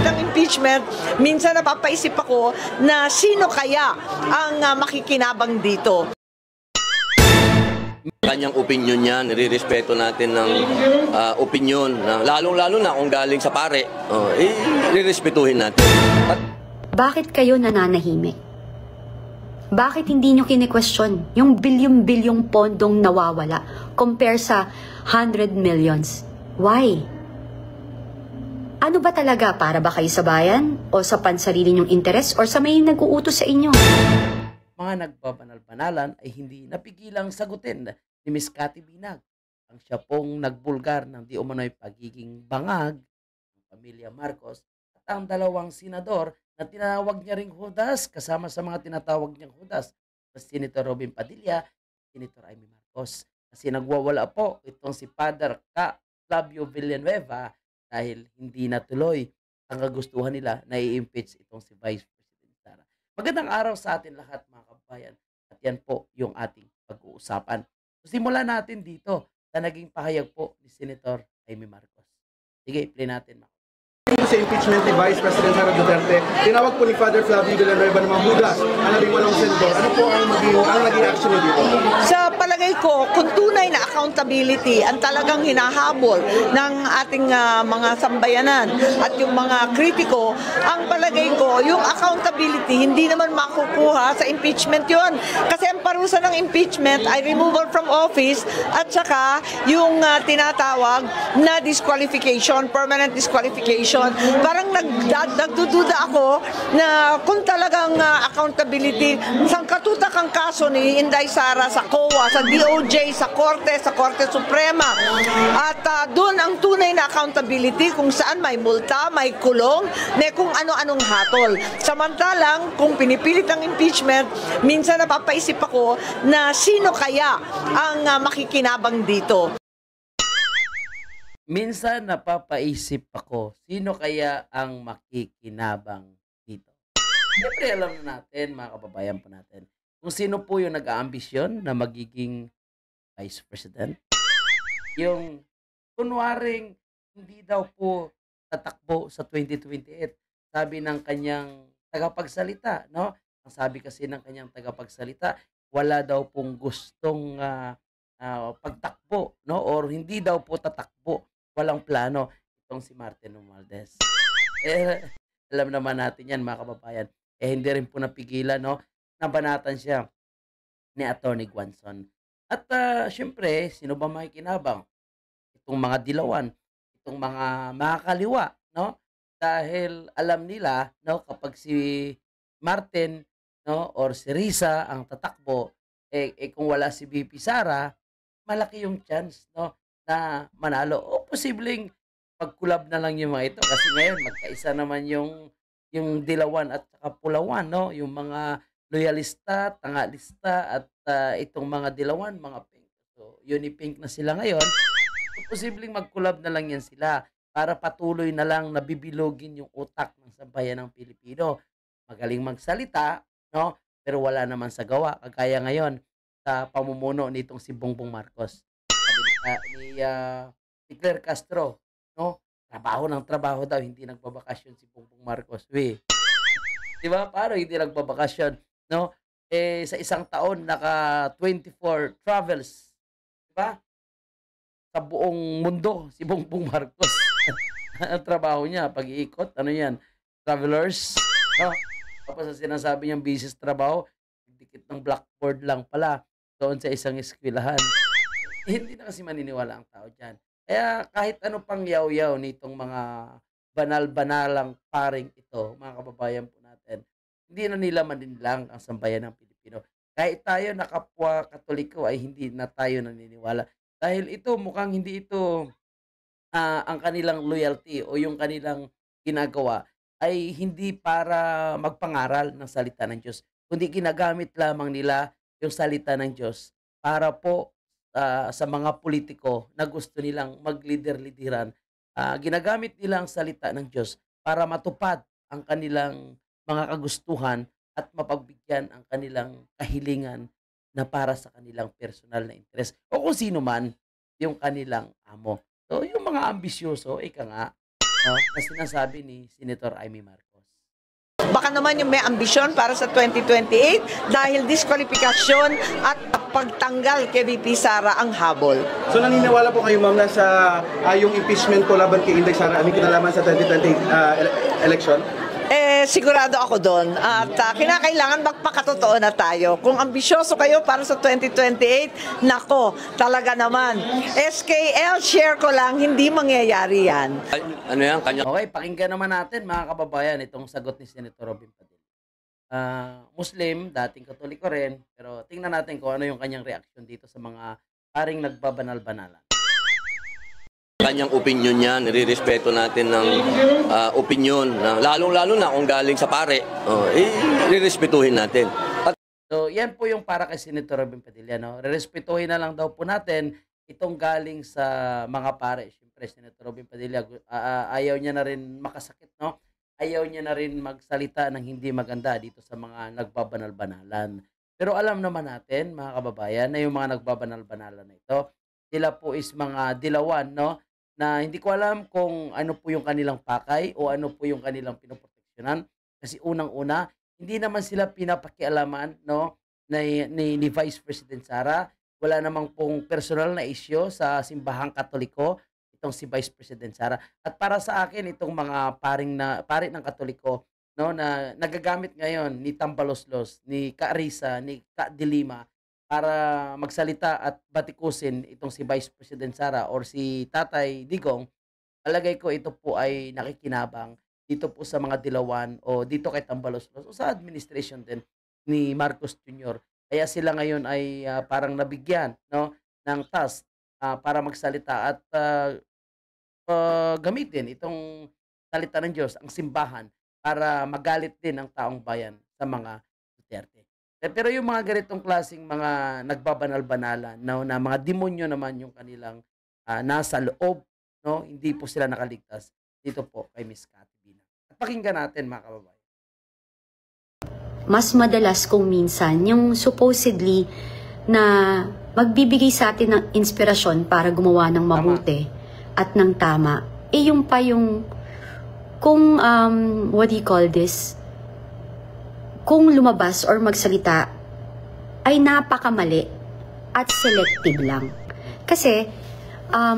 pinipilit ang impeachment, minsan napapaisip ako na sino kaya ang makikinabang dito. Kanyang opinion niya, nire-respeto natin ng opinion, lalong-lalo na kung galing sa pare, nire-respetuhin natin. Bakit kayo nananahimik? Bakit hindi nyo kine-question yung bilyong-bilyong pondong nawawala compare sa 100 millions? Why? Ano ba talaga? Para ba kayo sa bayan? O sa pansarili nyong interes? Or sa may nag-uutos sa inyo? Mga nagbabanal-banalan ay hindi napigilang sagutin ni Ms. Cathy Binag ang siya pong nagbulgar ng di umano'y pagiging bangag ng pamilya Marcos at ang dalawang senador na tinawag niya ring Judas kasama sa mga tinatawag niyang Judas na Senator Robin Padilla, Senator Amy Marcos. Kasi nagwawala po itong si Father Flavio Villanueva dahil hindi natuloy ang kagustuhan nila na i-impeach itong si Vice President Sara. Magandang araw sa atin lahat mga kabayan at yan po yung ating pag-uusapan. Simulan natin dito sa naging pahayag po ni Senator Amy Marcos. Sige, play natin mga. Sa impeachment ni Vice President Sara Duterte, tinawag po ni Father Flavio Villanueva ng mga Judas, ang naging walong senador. Ano po ang naging action niyo dito? Sa palagay ko, kung tunay na accountability ang talagang hinahabol ng ating mga sambayanan at yung mga kritiko, ang palagay ko, yung accountability hindi naman makukuha sa impeachment yon. Kasi ang parusa ng impeachment ay removal from office at saka yung tinatawag na disqualification, permanent disqualification. Parang nagdududa ako na kung talagang accountability, sangkatutak ang kaso ni Inday Sara sa COA, sa DOJ, sa Korte Suprema. At doon ang tunay na accountability kung saan may multa, may kulong, may kung ano-anong hatol. Samantalang, kung pinipilit ang impeachment, minsan napapaisip ako na sino kaya ang makikinabang dito. Minsan napapaisip ako, sino kaya ang makikinabang dito? Siyempre alam na natin, mga kababayan po natin, kung sino po yung nag-aambisyon na magiging Vice President. Yung kunwaring hindi daw po tatakbo sa 2028. Sabi ng kanyang tagapagsalita, no? Ang sabi kasi ng kanyang tagapagsalita, wala daw pong gustong pagtakbo, no? Or hindi daw po tatakbo. Walang plano itong si Martin Romualdez. Alam naman natin yan mga kababayan. Hindi rin po napigilan, no? Nabanatan siya ni Atty. Guanzon. At syempre, sino ba makikinabang? Itong mga dilawan, itong mga kaliwa, no? Dahil alam nila, no, kapag si Martin, no, or si Risa ang tatakbo, kung wala si VP Sara, malaki yung chance, no, na manalo. O posibleng pagkulab na lang yung mga ito kasi ngayon magkaisa naman yung dilawan at saka pulawan, no? Yung mga loyalista, tangalista at itong mga dilawan, mga pink. So, uni-pink na sila ngayon. So, posibleng magkulab na lang yan sila para patuloy na lang nabibilogin yung utak ng sambayan ng Pilipino. Magaling magsalita, no? Pero wala naman sa gawa. Kagaya ngayon sa pamumuno nitong si Bongbong Marcos. Ni Claire Castro, no? Trabaho ng trabaho daw, hindi nagbabakasyon si Bongbong Marcos. Di ba? Paano hindi nagbabakasyon, no? Sa isang taon naka 24 travels. Di ba? Sa buong mundo si Bongbong Marcos. Ang trabaho niya, pag-iikot, ano yan? Travelers, no? Tapos sa sinasabi niyang business trabaho, dikit ng blackboard lang pala doon sa isang eskwelahan. Hindi na kasi maniniwala ang tao dyan. Kaya kahit ano pang yaw-yaw nitong mga banal-banalang paring ito, mga kababayan po natin, hindi na nila maninlang ang sambayan ng Pilipino. Kahit tayo na kapwa Katoliko ay hindi na tayo naniniwala. Dahil ito, mukhang hindi ito ang kanilang loyalty o yung kanilang ginagawa ay hindi para magpangaral ng salita ng Diyos, kundi ginagamit lamang nila yung salita ng Diyos para po sa mga politiko na gusto nilang mag-lider-lideran. Ginagamit nila ang salita ng Diyos para matupad ang kanilang mga kagustuhan at mapagbigyan ang kanilang kahilingan na para sa kanilang personal na interes o kung sino man yung kanilang amo. So yung mga ambisyoso, ika nga, no, na sinasabi ni Senator Amy Marcos. Baka naman yung may ambisyon para sa 2028 dahil diskwalifikasyon at pagtanggal kay VP Sara ang habol. So naniniwala po kayo ma'am na sa yung impeachment po laban kay Inday Sara may kinalaman sa 2020 election? Sigurado ako doon. At kinakailangan magpakatotoo na tayo. Kung ambisyoso kayo para sa 2028, nako, talaga naman. SKL, share ko lang, hindi mangyayari yan. Ano yan? Kanya Okay, pakinggan naman natin mga kababayan itong sagot ni Senator Robin Padilla. Muslim, dating Katoliko rin, pero tingnan natin kung ano yung kanyang reaksyon dito sa mga paring nagbabanal-banalan. kanyang opinion niya, nire-respeto natin ng opinion, na, lalong-lalo na kung galing sa pare, re-respetuhin natin. At So, yan po yung para kay Senator Robin Padilla, no? Re-respetuhin na lang daw po natin itong galing sa mga pare. Siyempre, Senator Robin Padilla, ayaw niya na rin makasakit, no? Ayaw niya na rin magsalita ng hindi maganda dito sa mga nagbabanal-banalan. Pero alam naman natin, mga kababayan, na yung mga nagbabanal-banalan na ito, sila po is mga dilawan, no? Na hindi ko alam kung ano po yung kanilang pakay o ano po yung kanilang pinoproteksyonan. Kasi unang-una, hindi naman sila pinapakialaman, no, ni Vice President Sara. Wala namang pong personal na issue sa simbahang Katoliko itong si Vice President Sara. At para sa akin itong mga pari ng Katoliko, no, na nagagamit ngayon ni Tambaloslos, ni Carissa, ni Ka Dilima para magsalita at batikusin itong si Vice President Sara or si Tatay Digong, alagay ko ito po ay nakikinabang dito po sa mga dilawan o dito kay Tambaloslos o sa administration din ni Marcos Jr. Kaya sila ngayon ay parang nabigyan, no, ng task para magsalita at gamitin itong salita ng Diyos, ang simbahan, para magalit din ang taong bayan sa mga Duterte. Pero yung mga ganitong klaseng mga nagbabanal-banalan, no, na mga demonyo naman yung kanilang nasa loob, no, hindi po sila nakaligtas dito po kay Miss Cathy Binang. At pakinggan natin mga kababayan. Mas madalas kung minsan yung supposedly na magbibigay sa atin ng inspirasyon para gumawa ng mabuti at ng tama, yung pa yung kung what do you call this, kung lumabas or magsalita ay napakamali at selective lang. Kasi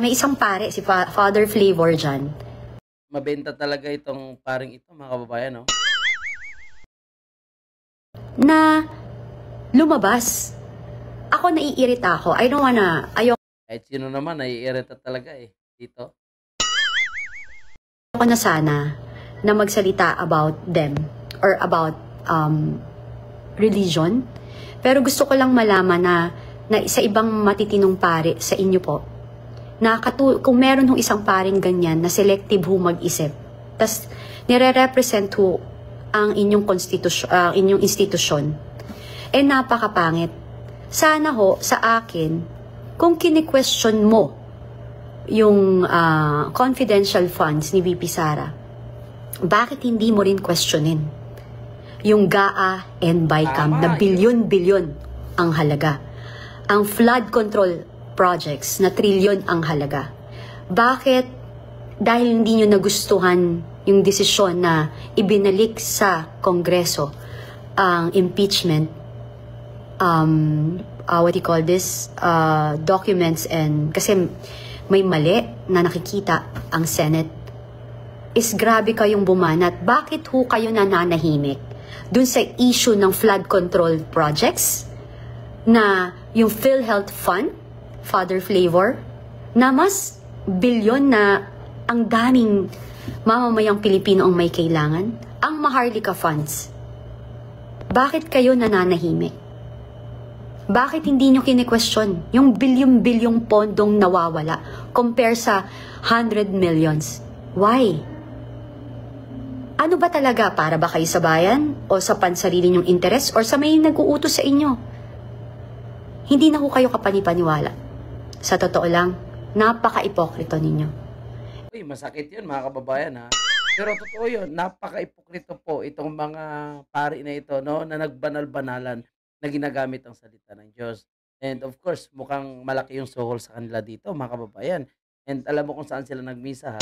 may isang pare, si Father Flavor dyan. Mabenta talaga itong paring ito mga kababayan, no? Na lumabas. Ako naiirita ako. Ayoko Kahit sino naman, naiirita talaga dito. na sana na magsalita about them or about religion. Pero gusto ko lang malaman na sa ibang matitinong pare sa inyo po, na kung meron hong isang paring ganyan na selective ho mag-isip, tas nire-represent ho ang inyong inyong institusyon, napakapangit. Sana ho sa akin, kung kini-question mo yung confidential funds ni VP Sara, bakit hindi mo rin questionin yung GAA and BICAM na bilyon-bilyon ang halaga, ang flood control projects na trilyon ang halaga? Bakit dahil hindi nyo nagustuhan yung desisyon na ibinalik sa Kongreso ang impeachment, what do you call this, documents, and kasi may mali na nakikita ang Senate, is grabe kayong bumanat. Bakit ho kayo nananahimik dun sa issue ng flood control projects na yung PhilHealth Fund, Father Flavor, na mas bilyon na ang daming mamamayang Pilipino ang may kailangan, ang Maharlika Funds. Bakit kayo nananahimik? Bakit hindi nyo kine-question yung bilyong-bilyong pondong nawawala compare sa 100 millions? Why? Ano ba talaga? Para ba kayo sa bayan? O sa pansarili nyong interes? Or sa may nag-uutos sa inyo? Hindi na ho kayo kapanipaniwala. Sa totoo lang, napaka-ipokrito ninyo. Uy, masakit yun mga kababayan, ha? Pero totoo yun, napaka-ipokrito po itong mga pari na ito, no, na nagbanal-banalan na ginagamit ang salita ng Diyos. And of course, mukhang malaki yung suhol sa kanila dito, mga kababayan. And alam mo kung saan sila nagmisa, ha?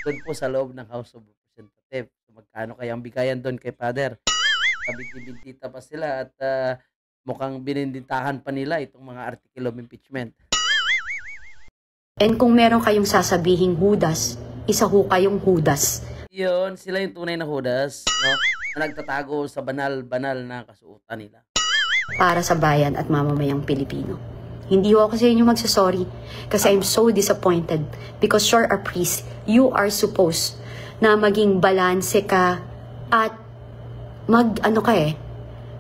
doon po sa loob ng House of Representatives. So, magkano kaya ang bigayan doon kay Father? Kabinti-bintita pa sila at mukhang bininditahan pa nila itong mga article of impeachment. And kung meron kayong sasabihing Judas, isa ho kayong Judas. Yun, sila yung tunay na Judas, no? Na nagtatago sa banal-banal na kasuotan nila. Para sa bayan at mamamayang Pilipino. Hindi ho ako sa inyo magsasorry kasi I'm so disappointed because you're a priest. You are supposed na maging balanse ka at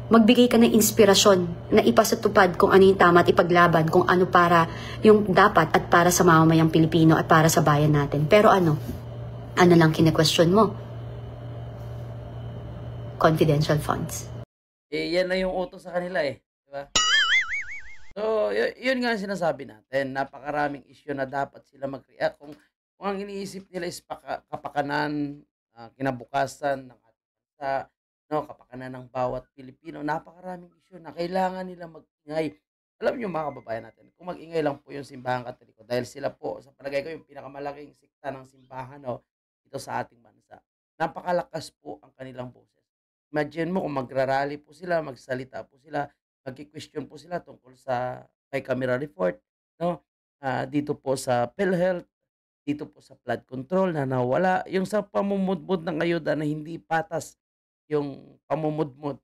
magbigay ka ng inspirasyon na ipasatupad kung ano yung tama at ipaglaban kung ano para yung dapat at para sa mamamayang Pilipino at para sa bayan natin. Pero ano lang kine-question mo? Confidential funds. Yan na yung utos sa kanila diba? So, yun nga ang sinasabi natin. Napakaraming issue na dapat sila mag-react. Kung ang iniisip nila is kapakanan, kinabukasan ng ating bansa, no, kapakanan ng bawat Pilipino, napakaraming issue na kailangan nila mag-ingay. Alam niyo mga kababayan natin, kung mag-ingay lang po yung simbahan Katoliko, dahil sila po, sa palagay ko, yung pinakamalaking sikta ng simbahan ito sa ating bansa. Napakalakas po ang kanilang boses. Imagine mo kung magrarally po sila, magsalita po sila, magki-question po sila tungkol sa bicameral report, no? Dito po sa PhilHealth, dito po sa flood control na nawala, yung sa pamumudmud ng ayuda na hindi patas yung pamumudmud,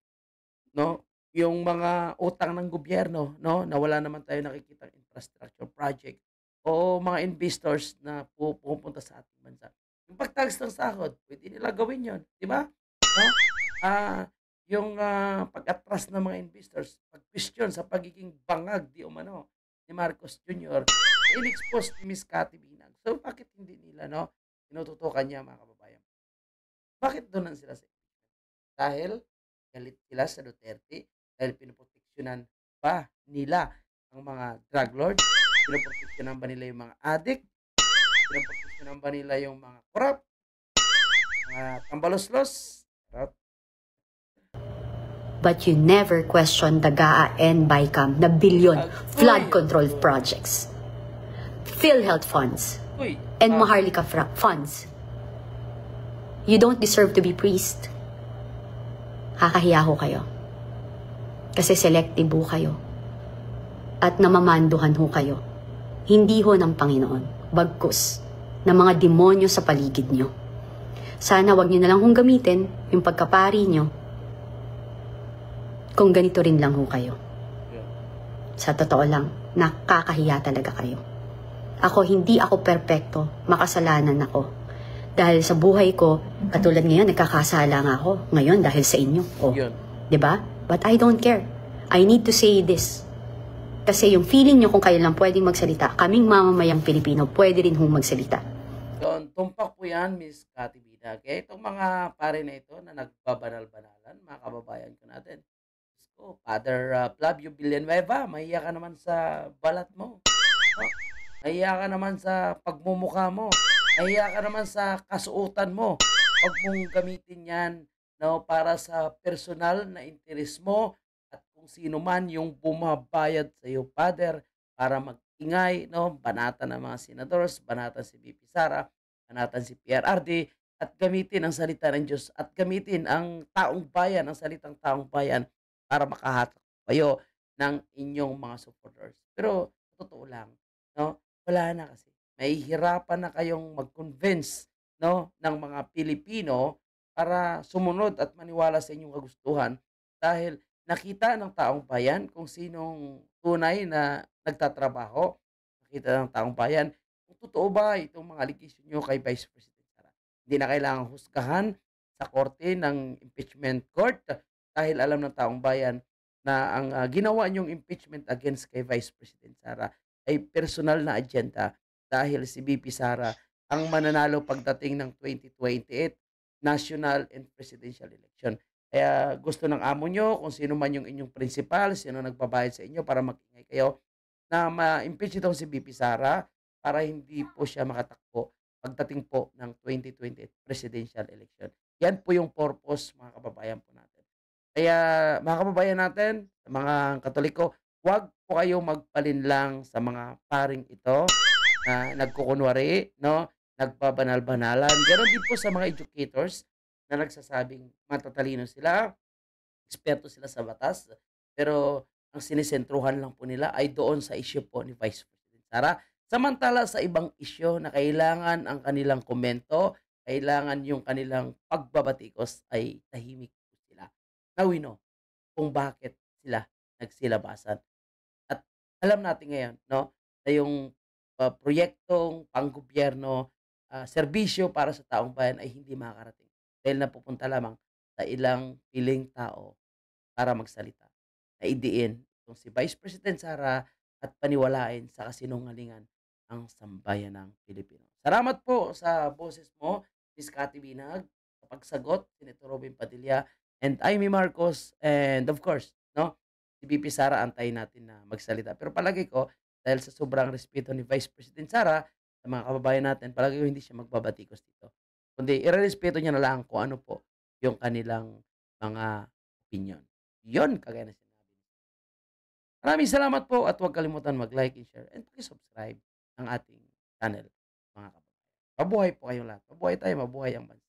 no? Yung mga utang ng gobyerno, no? Na wala naman tayo nakikitang infrastructure project o mga investors na pupunta sa ating bansa. Yung pagtagas ng sahod, pwede nila gawin yun, di ba? No? Yung pag-atras ng mga investors, pag-question sa pagiging bangag di umano ni Marcos Jr., in-expose ni Ms. Cathy Binag. So, bakit hindi nila, tinututukan niya, mga kababayan? Bakit doon sila sa dahil galit sila sa Duterte, dahil pinoproteksyonan ba nila ang mga drug lords? Pinoproteksyonan ba nila yung mga addict? Pinoproteksyonan ba nila yung mga corrupt? Mga tambaloslos? But you never question the GAA and BICAM na billion flood control projects, PhilHealth funds, and Maharlika funds. You don't deserve to be priest. Kakahiya ho kayo. Kasi selective ho kayo. At namamanduhan ho kayo. Hindi ho ng Panginoon, bagkus ng mga demonyo sa paligid nyo. Sana wag nyo na lang hong gamitin yung pagkapari nyo kung ganito rin lang ho kayo. Sa totoo lang, nakakahiya talaga kayo. Hindi ako perpekto, makasalanan ako. Dahil sa buhay ko, katulad ngayon, nagkakasala nga ako. Ngayon, dahil sa inyo. Diba? But I don't care. I need to say this. Kasi yung feeling nyo kung kayo lang pwedeng magsalita, kaming mamamayang Pilipino, pwede rin hong magsalita. So, tumpak po yan, Ms. Cathy Binag. Itong mga pare na ito na nagbabanal-banalan, mga kababayan ko natin. Father Flavio Villanueva, mahiya ka naman sa balat mo. Mahiya ka naman sa pagmumukha mo. Mahiya ka naman sa kasuotan mo. Huwag mong gamitin yan para sa personal na interes mo at kung sino man yung bumabayad sa iyo, Father, para mag-ingay, banatan ng mga senadors, banatan si VP Sara, banatan si PRRD, at gamitin ang salita ng Diyos at gamitin ang taong bayan, ang salitang taong bayan para makahatak kayo ng inyong mga supporters. Pero, totoo lang, wala na kasi. Mahihirapan na kayong mag-convince ng mga Pilipino para sumunod at maniwala sa inyong kagustuhan dahil nakita ng taong bayan kung sinong tunay na nagtatrabaho. Nakita ng taong bayan kung totoo ba itong mga allegation nyo kay Vice President Sara. Hindi na kailangang husgahan sa korte ng impeachment court dahil alam ng taong bayan na ang ginawa niyong impeachment against kay Vice President Sara ay personal na agenda dahil si VP Sara ang mananalo pagdating ng 2028 national and presidential election. Kaya gusto ng amo nyo, kung sino man yung inyong principal, sino nagbabayad sa inyo para mag-ingay kayo, na ma-impeach itong si VP Sara para hindi po siya makatakbo pagdating po ng 2028 presidential election. Yan po yung purpose, mga kababayan po natin. Kaya mga kababayan natin, mga Katoliko, huwag po kayong magpalinlang sa mga paring ito na nagkukunwari, nagbabanal-banalan. Ganon din po sa mga educators na nagsasabing matatalino sila, eksperto sila sa batas, pero ang sinisentruhan lang po nila ay doon sa issue po ni Vice President Sara. Samantala sa ibang issue na kailangan ang kanilang komento, kailangan yung kanilang pagbabatikos ay tahimik po sila. Now we know kung bakit sila nagsilabasan. At alam natin ngayon, no, na yung proyektong panggobyerno, serbisyo para sa taong bayan ay hindi makakarating dahil napupunta lamang sa ilang piling tao para magsalita. Naidiin itong si Vice President Sara at paniwalain sa kasinungalingan ang sambayan ng Pilipino. Salamat po sa boses mo, Miss Cathy Binag, sa pagsagot, Senator Robin Padilla, and Amy Marcos, and of course, no, si VP Sara, antayin natin na magsalita. Pero palagi ko, dahil sa sobrang respeto ni Vice President Sara sa mga kababayan natin, palagi ko hindi siya magbabatikos dito. Kundi irerespeto niya na lang kung ano po yung kanilang mga opinion. Yun, kagaya na sinabi. Maraming salamat po at huwag kalimutan mag-like and share and subscribe ang ating channel, mga kababayan. Mabuhay po kayong lahat. Mabuhay tayo, mabuhay ang bansa.